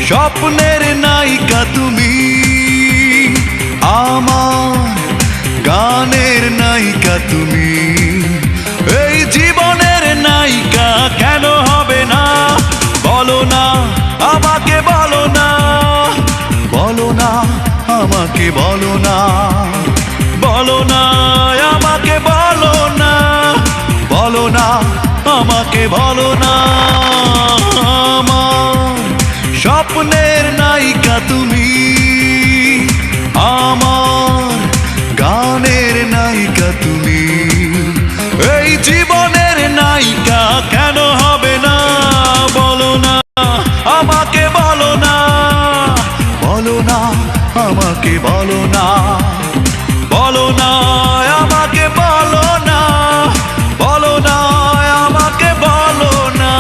স্বপ্নের নায়িকা তুমি, আমার গানের নায়িকা তুমি, এই জীবনের নায়িকা কেন হবে না? বলো না আমাকে, বলো না, বলো না আমাকে, বলো না, বলো না আমাকে, বলো না, বলো না আমাকে, বলো না। স্বপ্নের নায়িকা তুমি, আমার গানের নায়িকা তুমি, এই জীবনের নায়িকা কেন হবে না? বলো না আমাকে, বলো না, বলো না আমাকে, বলো না, বলো না আমাকে, বলো না, বলো না আমাকে, বলো না।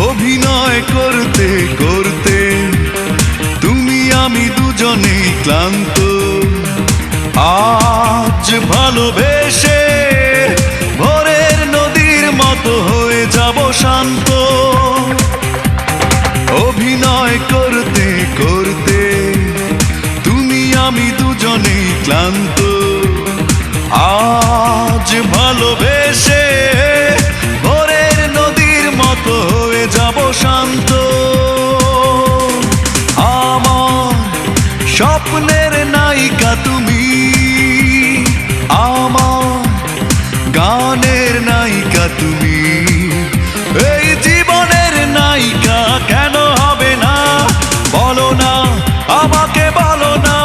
অভিনয় করতে করতে তুমি আমি দুজনেই ক্লান্ত, আজ ভালোবেসে ভোরের নদীর মতো হয়ে যাব শান্ত। অভিনয় করতে করতে তুমি আমি দুজনেই ক্লান্ত, আজ ভালোবেসে ভোরের নদীর মতো হয়ে যাব শান্ত। আমার স্বপ্নের নায়িকা তুমি, আমার গানের নায়িকা তুমি, এই জীবনের নায়িকা কেন হবে না? বলো না আমাকে, বলো না,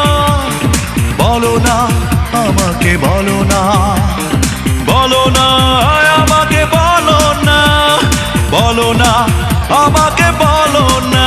বলো না আমাকে, বলো না, বলো না আমাকে, বলো না, বলো না আমাকে, বলো না।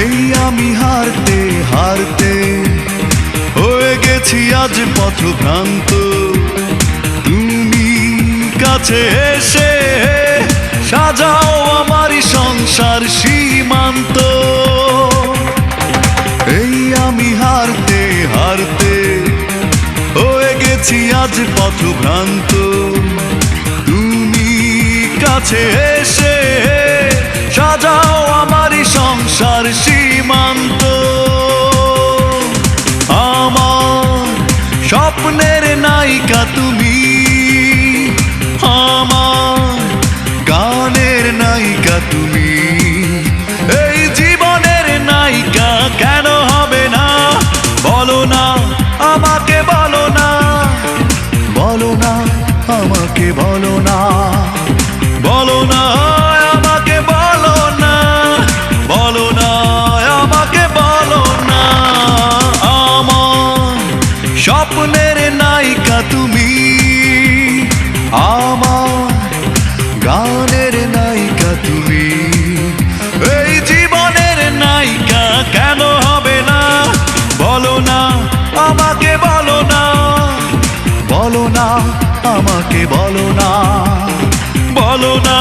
এই আমি হারতে হারতে হয়ে গেছি আজ পথভ্রান্ত, তুমি কাছে এসে সাজাও আমারই সংসার সীমান্ত। এই আমি হারতে হারতে হয়ে গেছি আজ পথভ্রান্ত, তুমি কাছে এসে সাজাও আমারই সংসার সীমান্ত। আমার স্বপ্নের নায়িকা তুমি, আমার গানের নায়িকা তুমি, এই জীবনের নায়িকা কেন হবে না? বলো না আমাকে, বলো না, বলো না আমাকে, বলো না, বলো না আমাকে, বলো না, বলো না আমাকে, বলো না। আমার স্বপ্নের নায়িকা তুমি, আমার গানের নায়িকা তুমি, এই জীবনের নায়িকা কেন হবে না? বলো না আমাকে, বলো না, বলো না আমাকে, বলো না, বলো না